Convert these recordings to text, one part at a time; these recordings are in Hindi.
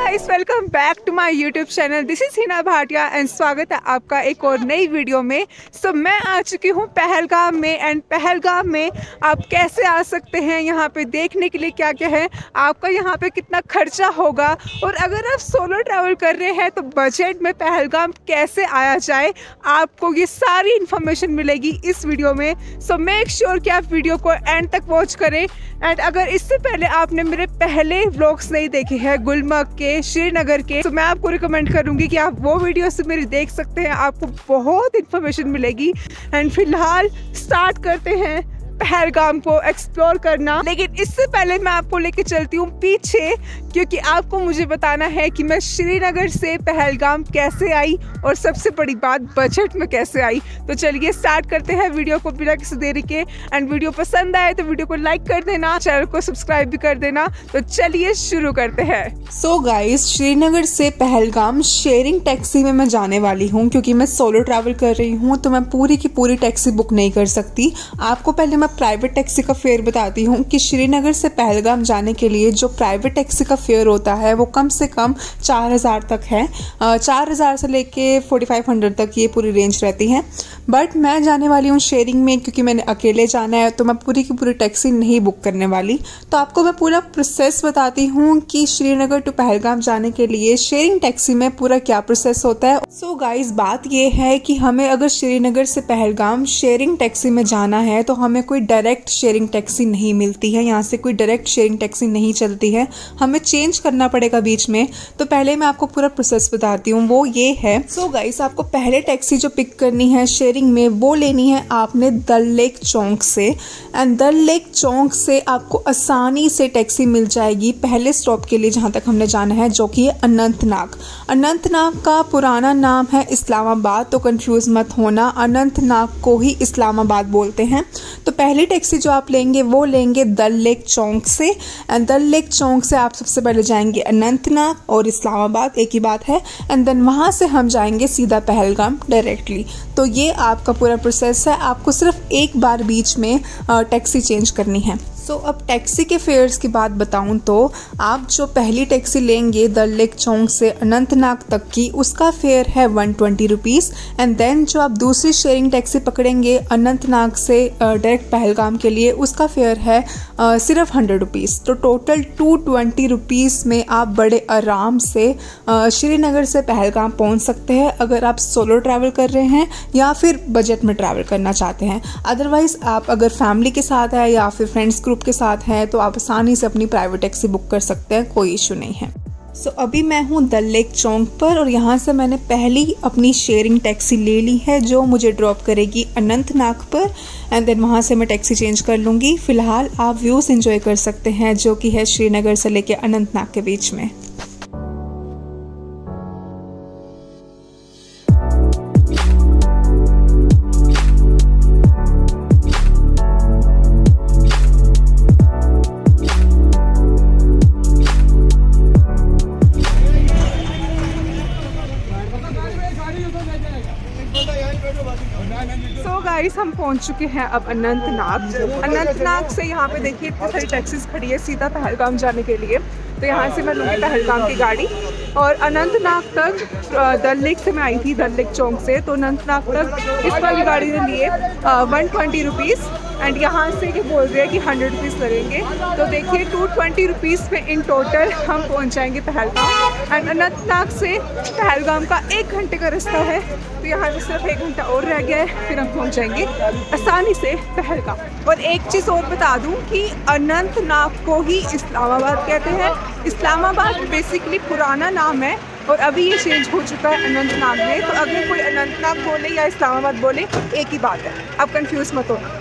Guys, welcome back to my YouTube channel. This is Hina Bhatia and स्वागत है आपका एक और नई वीडियो में। मैं आ चुकी हूँ पहलगाम में एंड पहलगाम में आप कैसे आ सकते हैं, यहाँ पे देखने के लिए क्या क्या है, आपका यहाँ पे कितना खर्चा होगा और अगर आप सोलो ट्रैवल कर रहे हैं तो बजट में पहलगाम कैसे आया जाए, आपको ये सारी इन्फॉर्मेशन मिलेगी इस वीडियो में। मेक श्योर कि आप वीडियो को एंड तक वॉच करें। एंड अगर इससे पहले आपने मेरे पहले व्लॉग्स नहीं देखे हैं गुलमर्ग के, श्रीनगर के, तो मैं आपको रिकमेंड करूंगी कि आप वो वीडियोस मेरी देख सकते हैं, आपको बहुत इन्फॉर्मेशन मिलेगी। एंड फिलहाल स्टार्ट करते हैं पहलगाम को एक्सप्लोर करना। लेकिन इससे पहले मैं आपको लेके चलती हूँ पीछे, क्योंकि आपको मुझे बताना है कि मैं श्रीनगर से पहलगाम कैसे आई और सबसे बड़ी बात बजट में कैसे आई। तो चलिए स्टार्ट करते हैं वीडियो को बिना किसी देरी के। एंड वीडियो पसंद आए तो वीडियो को लाइक कर देना, चैनल को सब्सक्राइब भी कर देना। तो चलिए शुरू करते हैं। सो गाइस, श्रीनगर से पहलगाम शेयरिंग टैक्सी में मैं जाने वाली हूँ, क्योंकि मैं सोलो ट्रैवल कर रही हूँ तो मैं पूरी की पूरी टैक्सी बुक नहीं कर सकती। आपको पहले मैं प्राइवेट टैक्सी का फेयर बताती हूँ कि श्रीनगर से पहलगाम जाने के लिए जो प्राइवेट टैक्सी का फेयर होता है वो कम से कम 4000 तक है। 4000 से लेके 4500 तक ये पूरी रेंज रहती है। बट मैं जाने वाली हूँ शेयरिंग में, क्योंकि मैंने अकेले जाना है तो मैं पूरी की पूरी टैक्सी नहीं बुक करने वाली। तो आपको मैं पूरा प्रोसेस बताती हूँ कि श्रीनगर टू पहलगाम जाने के लिए शेयरिंग टैक्सी में पूरा क्या प्रोसेस होता है। सो गाइस, बात ये है कि हमें अगर श्रीनगर से पहलगाम शेयरिंग टैक्सी में जाना है तो हमें कोई डायरेक्ट शेयरिंग टैक्सी नहीं मिलती है। यहाँ से कोई डायरेक्ट शेयरिंग टैक्सी नहीं चलती है, हमें चेंज करना पड़ेगा बीच में। तो पहले मैं आपको पूरा प्रोसेस बताती हूँ, वो ये है। सो गाइस, आपको पहले टैक्सी जो पिक करनी है शेयरिंग में वो लेनी है आपने दल लेक चौक से। एंड दल लेक चौक से आपको आसानी से टैक्सी मिल जाएगी पहले स्टॉप के लिए जहाँ तक हमने जाना है, जो कि है अनंतनाग। अनंतनाग का पुराना नाम है इस्लामाबाद, तो कंफ्यूज मत होना, अनंतनाग को ही इस्लामाबाद बोलते हैं। तो पहली टैक्सी जो आप लेंगे वो लेंगे दल लेक चौक से। एंड दल लेक चौक से आप सबसे पहले जाएंगे अनंतनाग और इस्लामाबाद, एक ही बात है। एंड देन वहाँ से हम जाएंगे सीधा पहलगाम डायरेक्टली। तो ये आपका पूरा प्रोसेस है, आपको सिर्फ एक बार बीच में टैक्सी चेंज करनी है। अब टैक्सी के फेयर्स की बात बताऊं तो आप जो पहली टैक्सी लेंगे दल लेक चौक से अनंतनाग तक की, उसका फेयर है 120 रुपीज़। एंड देन जो आप दूसरी शेयरिंग टैक्सी पकड़ेंगे अनंतनाग से डायरेक्ट पहलगाम के लिए, उसका फेयर है सिर्फ 100 रुपीज़। तो टोटल 220 रुपीज़ में आप बड़े आराम से श्रीनगर से पहलगाम पहुंच सकते हैं, अगर आप सोलो ट्रैवल कर रहे हैं या फिर बजट में ट्रैवल करना चाहते हैं। अदरवाइज आप अगर फैमिली के साथ है या फिर फ्रेंड्स ग्रुप के साथ हैं तो आप आसानी से अपनी प्राइवेट टैक्सी बुक कर सकते हैं, कोई इशू नहीं है। अभी मैं हूँ दल लेक चौक पर और यहाँ से मैंने पहली अपनी शेयरिंग टैक्सी ले ली है जो मुझे ड्रॉप करेगी अनंतनाग पर। एंड देन वहाँ से मैं टैक्सी चेंज कर लूँगी। फिलहाल आप व्यूज़ एंजॉय कर सकते हैं जो कि है श्रीनगर से लेके अनंतनाग के बीच में। गाइस, हम पहुंच चुके हैं अब अनंतनाग। अनंतनाग से यहाँ पे देखिए इतनी सारी टैक्सीज खड़ी है सीधा पहलगाम जाने के लिए। तो यहाँ से मैं लूँगी पहलगाम की गाड़ी और अनंतनाग तक दल लेक से मैं आई थी, दल लेक चौक से। तो अनंतनाग तक इस वाली गाड़ी ने लिए 120 रुपीज़। एंड यहाँ से ये बोल रहे हैं कि 100 रुपीज़ लगेंगे। तो देखिए 220 रुपीज़ में इन टोटल हम पहुँच जाएंगे पहलगाम। एंड अनंतनाग से पहलगाम का 1 घंटे का रास्ता है, तो यहाँ से सिर्फ 1 घंटा और रह गया है, फिर हम पहुँच जाएंगे आसानी से पहलगाम। और एक चीज़ और बता दूँ कि अनंतनाग को ही इस्लामाबाद कहते हैं। इस्लामाबाद बेसिकली पुराना नाम है और अभी ये चेंज हो चुका है अनंतनाग में। तो अगर कोई अनंतनाग बोले या इस्लामाबाद बोले, एक ही बात है, आप कंफ्यूज मत होना।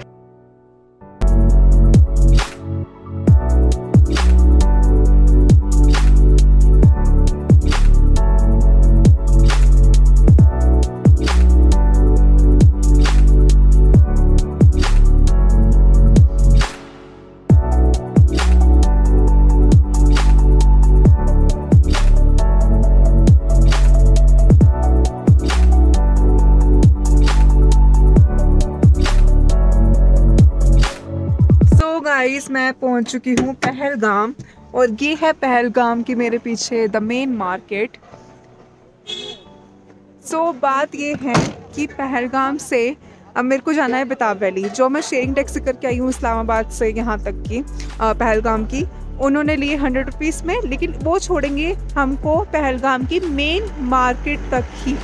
गाइस, मैं पहुंच चुकी हूँ पहलगाम और ये है पहलगाम की मेरे पीछे द मेन मार्केट। सो बात ये है कि पहलगाम से अब मेरे को जाना है बेताब वैली, जो मैं शेयरिंग टैक्सी करके आई हूँ इस्लामाबाद से यहाँ तक की पहलगाम की। उन्होंने लिए 100 रुपीज़ में, लेकिन वो छोड़ेंगे हमको पहलगाम की मेन मार्केट तक ही।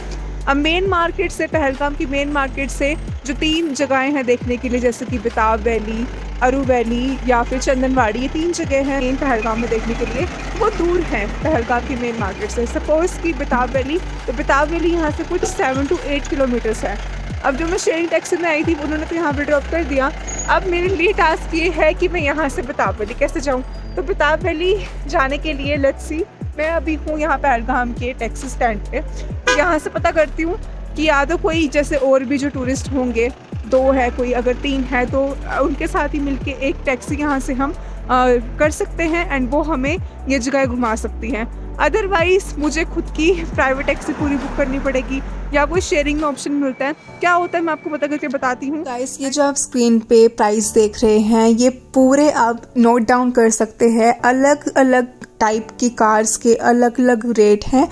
अब मेन मार्केट से, पहलगाम की मेन मार्केट से जो 3 जगहें हैं देखने के लिए, जैसे कि बेताब वैली, अरू वैली या फिर चंदनवाड़ी, ये 3 जगह हैं मेन पहलगाम में देखने के लिए, वो दूर हैं पहलगाम की मेन मार्केट से। सपोज़ कि बेताब वैली, तो बेताब वैली यहाँ से कुछ 7 to 8 किलोमीटर्स है। अब जो मैं शेयरिंग टैक्सी में आई थी उन्होंने तो यहाँ पे ड्रॉप कर दिया। अब मेरे लिए टास्क ये है कि मैं यहाँ से बेताब वैली कैसे जाऊँ। तो बेताब वैली जाने के लिए लेट्स सी, मैं अभी हूँ यहाँ पहलगाम के टैक्सी स्टैंड पे। तो यहाँ से पता करती हूँ कि या तो कोई जैसे और भी जो टूरिस्ट होंगे, 2 है कोई, अगर 3 है तो उनके साथ ही मिलके एक टैक्सी यहाँ से हम कर सकते हैं एंड वो हमें ये जगह घुमा सकती हैं। अदरवाइज़ मुझे खुद की प्राइवेट टैक्सी पूरी बुक करनी पड़ेगी या कोई शेयरिंग में ऑप्शन मिलता है। क्या होता है मैं आपको पता करके बताती हूँ। गाइस, ये जो आप स्क्रीन पे प्राइस देख रहे हैं, ये पूरे आप नोट डाउन कर सकते हैं। अलग अलग टाइप की कार्स के अलग अलग रेट हैं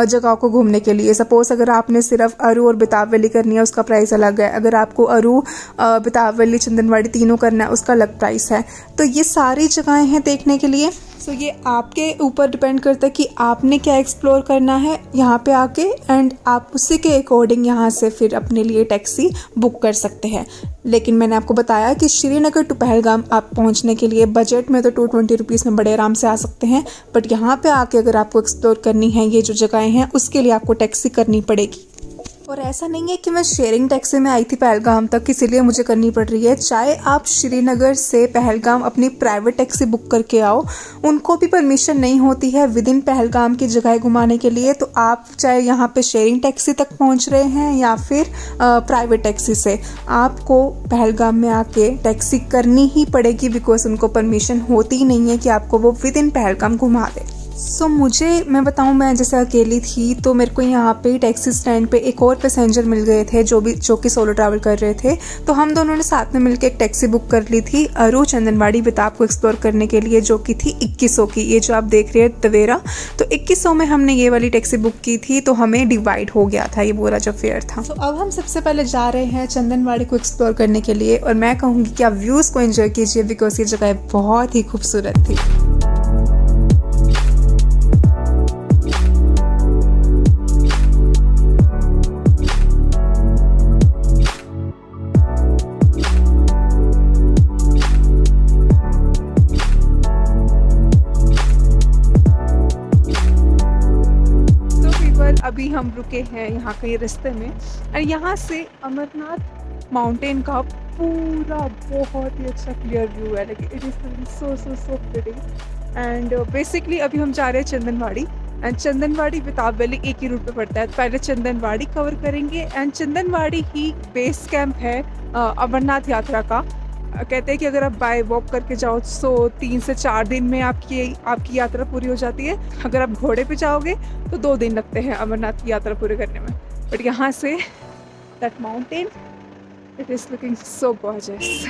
जगहों को घूमने के लिए। सपोज अगर आपने सिर्फ अरू और बेताब वैली करनी है, उसका प्राइस अलग है। अगर आपको अरू, बेताब वैली, चंदनवाड़ी तीनों करना है, उसका अलग प्राइस है। तो ये सारी जगहें हैं देखने के लिए। तो ये आपके ऊपर डिपेंड करता है कि आपने क्या एक्सप्लोर करना है यहाँ पे आके, एंड आप उसी के अकॉर्डिंग यहाँ से फिर अपने लिए टैक्सी बुक कर सकते हैं। लेकिन मैंने आपको बताया कि श्रीनगर टू पहलगाम आप पहुँचने के लिए बजट में तो 220 रुपीज़ में बड़े आराम से आ सकते हैं, बट यहाँ पे आके अगर आपको एक्सप्लोर करनी है ये जो जगहें हैं, उसके लिए आपको टैक्सी करनी पड़ेगी। और ऐसा नहीं है कि मैं शेयरिंग टैक्सी में आई थी पहलगाम तक, इसीलिए मुझे करनी पड़ रही है। चाहे आप श्रीनगर से पहलगाम अपनी प्राइवेट टैक्सी बुक करके आओ, उनको भी परमिशन नहीं होती है विद इन पहलगाम की जगह घुमाने के लिए। तो आप चाहे यहाँ पे शेयरिंग टैक्सी तक पहुँच रहे हैं या फिर प्राइवेट टैक्सी से, आपको पहलगाम में आके टैक्सी करनी ही पड़ेगी, बिकॉज उनको परमिशन होती ही नहीं है कि आपको वो विद इन पहलगाम घुमा दे। सो मैं बताऊं, मैं जैसे अकेली थी तो मेरे को यहाँ पे टैक्सी स्टैंड पे एक और पैसेंजर मिल गए थे जो कि सोलो ट्रैवल कर रहे थे। तो हम दोनों ने साथ में मिलकर एक टैक्सी बुक कर ली थी अरू चंदनवाड़ी बेताब को एक्सप्लोर करने के लिए, जो कि थी 2100 की। ये जो आप देख रहे हैं तवेरा, तो 2100 में हमने ये वाली टैक्सी बुक की थी, तो हमें डिवाइड हो गया था ये पूरा जो फेयर था। तो अब हम सबसे पहले जा रहे हैं चंदनवाड़ी को एक्सप्लोर करने के लिए, और मैं कहूँगी कि आप व्यूज़ को एंजॉय कीजिए बिकॉज ये जगह बहुत ही खूबसूरत थी। अभी हम रुके हैं यहाँ के रास्ते में, और यहाँ से अमरनाथ माउंटेन का पूरा बहुत ही अच्छा क्लियर व्यू है। लेकिन it is so pretty. And basically अभी हम जा रहे हैं चंदनवाड़ी, एंड चंदनवाड़ी बेताब वैली एक ही रूट पे पड़ता है। पहले चंदनवाड़ी कवर करेंगे, and Chandanwadi he base camp है अमरनाथ यात्रा का। कहते हैं कि अगर आप बाय वॉक करके जाओ तो 3 से 4 दिन में आपकी यात्रा पूरी हो जाती है। अगर आप घोड़े पे जाओगे तो 2 दिन लगते हैं अमरनाथ की यात्रा पूरी करने में। बट यहाँ say that mountain, it is looking so gorgeous.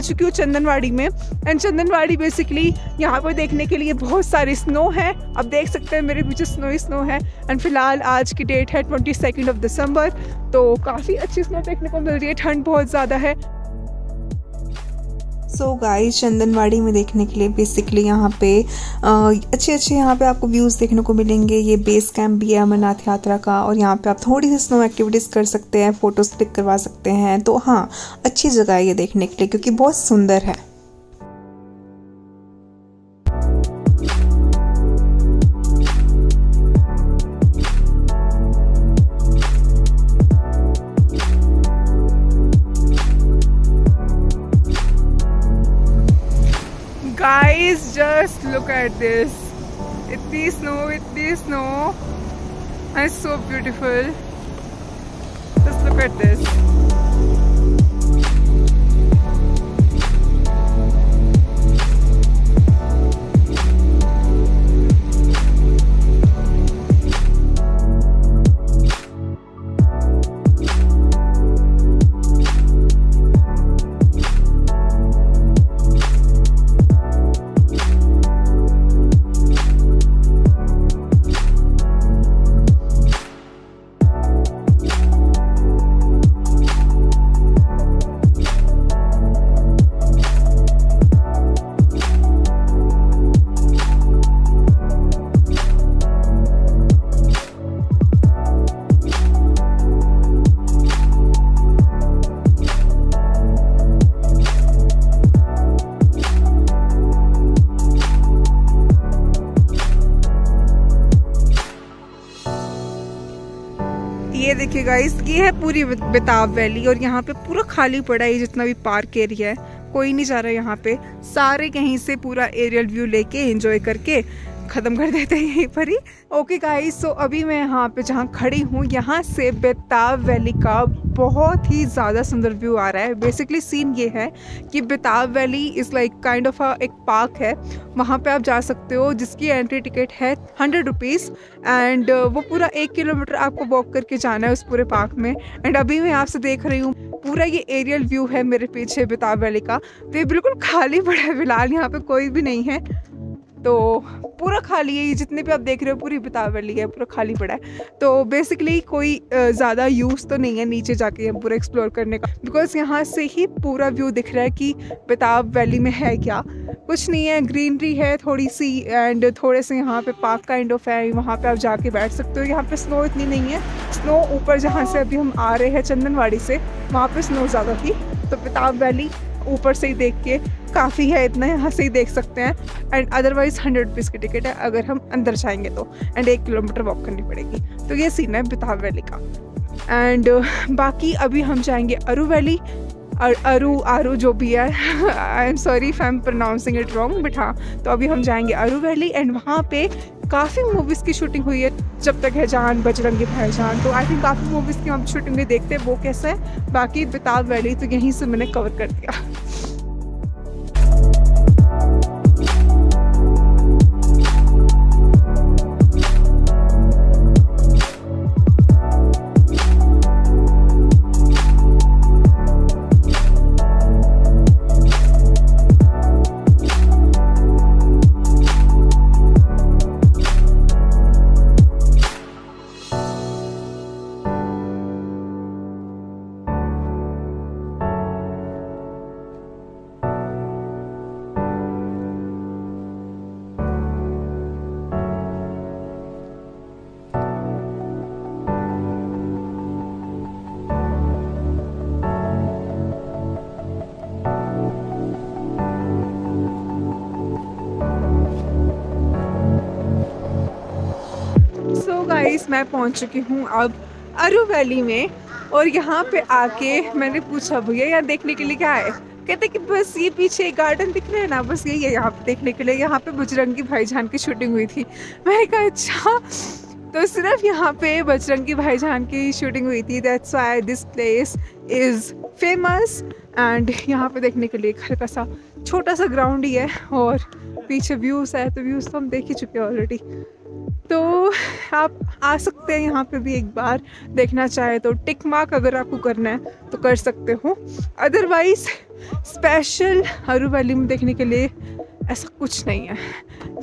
चुकी हूँ चंदनवाड़ी में, एंड चंदनवाड़ी बेसिकली यहाँ पर देखने के लिए बहुत सारी स्नो है। अब देख सकते हैं मेरे पीछे स्नो है। एंड फिलहाल आज की डेट है 22 दिसंबर, तो काफ़ी अच्छी स्नो देखने को मिल रही है। ठंड बहुत ज़्यादा है। सो गाइस, चंदनवाड़ी में देखने के लिए बेसिकली यहाँ पे अच्छे यहाँ पे आपको व्यूज़ देखने को मिलेंगे। ये बेस कैंप भी है अमरनाथ यात्रा का, और यहाँ पे आप थोड़ी सी स्नो एक्टिविटीज़ कर सकते हैं, फ़ोटोज़ क्लिक करवा सकते हैं। तो हाँ, अच्छी जगह है ये देखने के लिए क्योंकि बहुत सुंदर है। Guys, just look at this. इतनी snow, and it's so beautiful. Just look at this. ये देखिए गाइस, ये है पूरी बेताब वैली और यहाँ पे पूरा खाली पड़ा है जितना भी पार्क एरिया है, कोई नहीं जा रहा है यहाँ पे। सारे कहीं से पूरा एरियल व्यू लेके एंजॉय करके खत्म कर देते हैं यहीं पर ही। ओके गाइस, सो अभी मैं यहाँ पे जहाँ खड़ी हूँ यहाँ से बेताब वैली का बहुत ही ज़्यादा सुंदर व्यू आ रहा है। बेसिकली सीन ये है कि बेताब valley is like kind of एक पार्क है, वहाँ पे आप जा सकते हो जिसकी एंट्री टिकट है 100 रुपीज़ एंड वो पूरा 1 किलोमीटर आपको वॉक करके जाना है उस पूरे पार्क में। एंड अभी मैं आपसे देख रही हूँ पूरा ये एरियल व्यू है मेरे पीछे बेताब वैली का, तो ये बिल्कुल खाली पड़ा है फिलहाल, यहाँ पे कोई भी नहीं है, तो पूरा खाली है। ये जितने भी आप देख रहे हो पूरी बेताब वैली है, पूरा खाली पड़ा है। तो बेसिकली कोई ज़्यादा यूज़ तो नहीं है नीचे जाके हम पूरा एक्सप्लोर करने का, बिकॉज यहाँ से ही पूरा व्यू दिख रहा है कि बेताब वैली में है क्या। कुछ नहीं है, ग्रीनरी है थोड़ी सी एंड थोड़े से यहाँ पे पार्क काइंड ऑफ है, वहाँ पे आप जाके बैठ सकते हो। यहाँ पे स्नो इतनी नहीं है, स्नो ऊपर जहाँ से अभी हम आ रहे हैं चंदनवाड़ी से वहाँ पे स्नो ज़्यादा थी, तो बेताब वैली ऊपर से ही देख के काफ़ी है, इतना यहाँ से ही देख सकते हैं। एंड अदरवाइज़ 100 रुपीज़ की टिकट है अगर हम अंदर जाएंगे तो, एंड 1 किलोमीटर वॉक करनी पड़ेगी। तो ये सीन है बेताब वैली का। एंड बाकी अभी हम जाएंगे अरू वैली, आरू जो भी है, I am sorry if I am pronouncing it wrong, but हाँ, तो अभी हम जाएंगे अरू वैली एंड वहाँ पे काफ़ी मूवीज़ की शूटिंग हुई है, जब तक है जान, बजरंगी भाईजान, तो आई थिंक काफ़ी मूवीज़ की हम शूटिंग भी देखते हैं वो कैसे है। बाकी बेताब वैली तो यहीं से मैंने कवर कर दिया। गाइस, मैं पहुंच चुकी हूँ अब अरू वैली में और यहाँ पे आके मैंने पूछा भैया यहाँ देखने के लिए क्या है, कहते कि बस ये पीछे एक गार्डन दिख रहा है ना, बस यही है यहाँ पे देखने के लिए, यहाँ पे बजरंगी भाईजान की शूटिंग हुई थी। मैंने कहा अच्छा, तो सिर्फ यहाँ पे बजरंगी भाईजान की शूटिंग हुई थी, that's why this place is famous. And यहाँ पे देखने के लिए एक हल्का सा छोटा सा ग्राउंड ही है और पीछे व्यूज़ है, तो व्यूज़ तो हम देख ही चुके हैं ऑलरेडी। तो आप आ सकते हैं यहाँ पे भी एक बार, देखना चाहे तो टिक मार्क अगर आपको करना है तो कर सकते हो, अदरवाइज़ स्पेशल अरू वैली में देखने के लिए ऐसा कुछ नहीं है।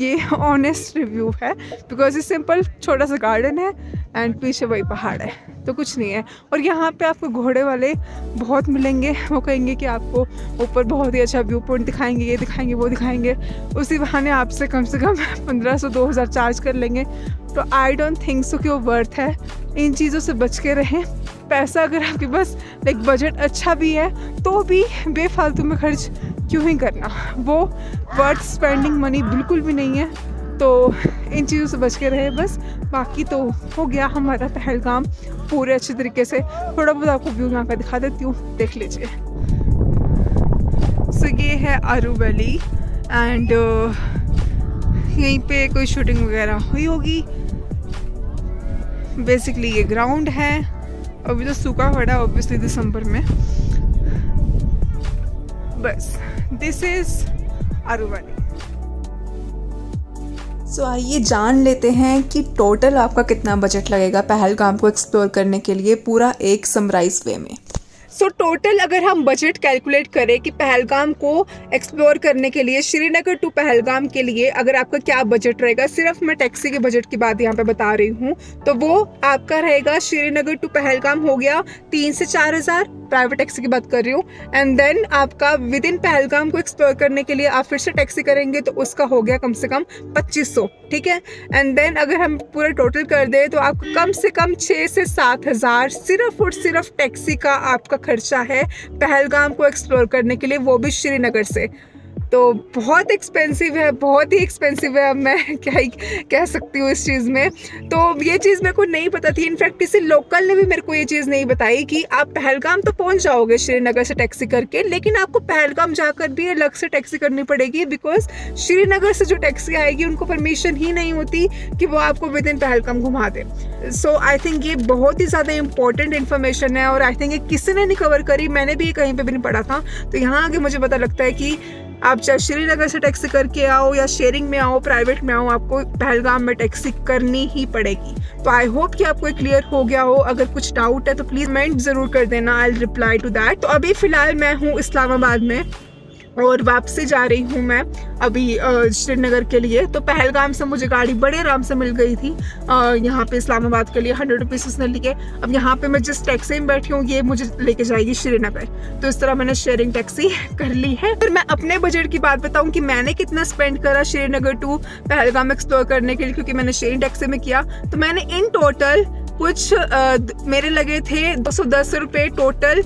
ये ऑनेस्ट रिव्यू है, बिकॉज ये सिंपल छोटा सा गार्डन है एंड पीछे वही पहाड़ है, तो कुछ नहीं है। और यहाँ पे आपको घोड़े वाले बहुत मिलेंगे, वो कहेंगे कि आपको ऊपर बहुत ही अच्छा व्यू पॉइंट दिखाएंगे, ये दिखाएंगे, वो दिखाएंगे, उसी बहाने आपसे कम 1500-2000 चार्ज कर लेंगे। तो आई डोंट थिंक सो कि वो वर्थ है। इन चीज़ों से बच के रहें। पैसा अगर आपके पास लाइक बजट अच्छा भी है तो भी बेफालतू में खर्च क्यों ही करना, वो वर्थ स्पेंडिंग मनी बिल्कुल भी नहीं है। तो इन चीज़ों से बच के रहे बस। बाकी तो हो गया हमारा पहलगाम पूरे अच्छे तरीके से। थोड़ा बहुत आपको व्यू यहाँ का दिखा देती हूँ, देख लीजिए। सो ये है अरू वैली एंड यहीं पे कोई शूटिंग वगैरह हुई होगी। बेसिकली ये ग्राउंड है, अभी तो सूखा पड़ा है ऑब्वियसली दिसंबर में। बस दिस इज अरुवली। सो आइए जान लेते हैं कि टोटल आपका कितना बजट लगेगा पहलगाम को एक्सप्लोर करने के लिए, पूरा एक समराइज वे में। सो टोटल अगर हम बजट कैलकुलेट करें कि पहलगाम को एक्सप्लोर करने के लिए, श्रीनगर टू पहलगाम के लिए अगर आपका क्या बजट रहेगा, सिर्फ मैं टैक्सी के बजट की बात यहाँ पे बता रही हूँ, तो वो आपका रहेगा श्रीनगर टू पहलगाम हो गया 3 से 4 हज़ार, प्राइवेट टैक्सी की बात कर रही हूँ। एंड देन आपका विद इन पहलगाम को एक्सप्लोर करने के लिए आप फिर से टैक्सी करेंगे तो उसका हो गया कम से कम 2500, ठीक है। एंड देन अगर हम पूरा टोटल कर दें तो आपको कम से कम 6 से 7 हज़ार सिर्फ और सिर्फ टैक्सी का आपका खर्चा है पहलगाम को एक्सप्लोर करने के लिए, वो भी श्रीनगर से। तो बहुत एक्सपेंसिव है, बहुत ही एक्सपेंसिव है। अब मैं क्या ही कह सकती हूँ इस चीज़ में। तो ये चीज़ मेरे को नहीं पता थी, इनफैक्ट किसी लोकल ने भी मेरे को ये चीज़ नहीं बताई कि आप पहलगाम तो पहुँच जाओगे श्रीनगर से टैक्सी करके, लेकिन आपको पहलगाम जाकर भी अलग से टैक्सी करनी पड़ेगी, बिकॉज श्रीनगर से जो टैक्सी आएगी उनको परमिशन ही नहीं होती कि वो आपको विद इन पहलगाम घुमा दे। सो आई थिंक ये बहुत ही ज़्यादा इंपॉर्टेंट इन्फॉर्मेशन है और आई थिंक ये किसी ने नहीं कवर करी, मैंने भी कहीं पर भी नहीं पढ़ा था। तो यहाँ आगे मुझे पता लगता है कि आप चाहे श्रीनगर से टैक्सी करके आओ या शेयरिंग में आओ, प्राइवेट में आओ, आपको पहलगाम में टैक्सी करनी ही पड़ेगी। तो आई होप कि आपको क्लियर हो गया हो। अगर कुछ डाउट है तो प्लीज़ कमेंट ज़रूर कर देना, I will reply to that. तो अभी फ़िलहाल मैं हूँ इस्लामाबाद में और वापसी जा रही हूँ मैं अभी श्रीनगर के लिए। तो पहलगाम से मुझे गाड़ी बड़े आराम से मिल गई थी यहाँ पे इस्लामाबाद के लिए, 100 रुपीज़ उसने लिए। अब यहाँ पे मैं जिस टैक्सी में बैठी हूँ ये मुझे लेके जाएगी श्रीनगर। तो इस तरह मैंने शेयरिंग टैक्सी कर ली है। फिर मैं अपने बजट की बात बताऊँ कि मैंने कितना स्पेंड करा श्रीनगर टू पहलगाम एक्सप्लोर करने के लिए, क्योंकि मैंने शेयरिंग टैक्सी में किया। तो मैंने इन टोटल कुछ मेरे लगे थे 210 रुपये टोटल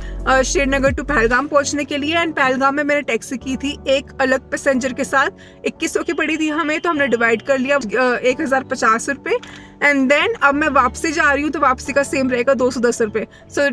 श्रीनगर टू पहलगाम पहुंचने के लिए। एंड पहलगाम में मैंने टैक्सी की थी एक अलग पैसेंजर के साथ, 2100 की पड़ी थी हमें, तो हमने डिवाइड कर लिया 1050 रुपये। एंड देन अब मैं वापसी जा रही हूँ तो वापसी का सेम रहेगा 210 रुपये। So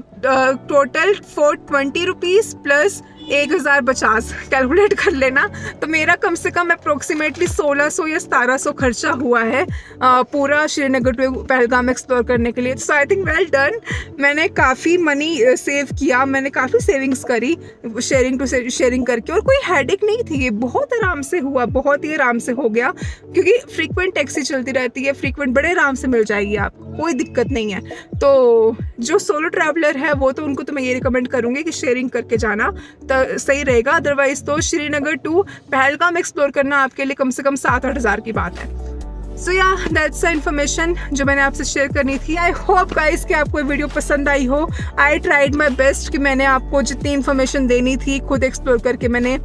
total 420 rupees plus 1050 calculate कर लेना। तो मेरा कम से कम अप्रोक्सीमेटली 1600 या 1700 खर्चा हुआ है पूरा श्रीनगर टू पहलगाम एक्सप्लोर करने के लिए। सो आई थिंक वेल डन, मैंने काफ़ी मनी सेव किया, मैंने काफ़ी सेविंग्स करी शेयरिंग टू शेयरिंग करके, और कोई हेडेक नहीं थी। ये बहुत आराम से हुआ, बहुत ही आराम से हो गया, क्योंकि फ्रीक्वेंट टैक्सी चलती रहती है, फ्रीक्वेंट बड़े आराम से मिल जाएगी आपको, कोई दिक्कत नहीं है। तो जो सोलो ट्रैवलर है वो तो उनको तो मैं ये रिकमेंड करूँगी कि शेयरिंग करके जाना सही रहेगा। अदरवाइज तो श्रीनगर टू पहलगाम एक्सप्लोर करना आपके लिए कम से कम 7-8 हज़ार की बात है। सो या दैट्स द इन्फॉर्मेशन जो मैंने आपसे शेयर करनी थी। आई होप गाइस कि आपको ये वीडियो पसंद आई हो। आई ट्राइड माई बेस्ट कि मैंने आपको जितनी इन्फॉर्मेशन देनी थी खुद एक्सप्लोर करके मैंने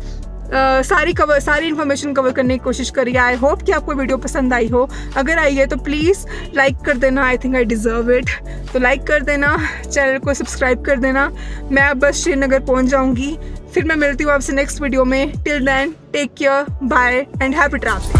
सारी इन्फॉर्मेशन कवर करने की कोशिश करी। आई होप कि आपको वीडियो पसंद आई हो। अगर आई है तो प्लीज़ लाइक कर देना, I think I deserve it. तो लाइक कर देना, चैनल को सब्सक्राइब कर देना। मैं अब बस श्रीनगर पहुंच जाऊंगी, फिर मैं मिलती हूँ आपसे नेक्स्ट वीडियो में। Till then take care, bye and happy travelling.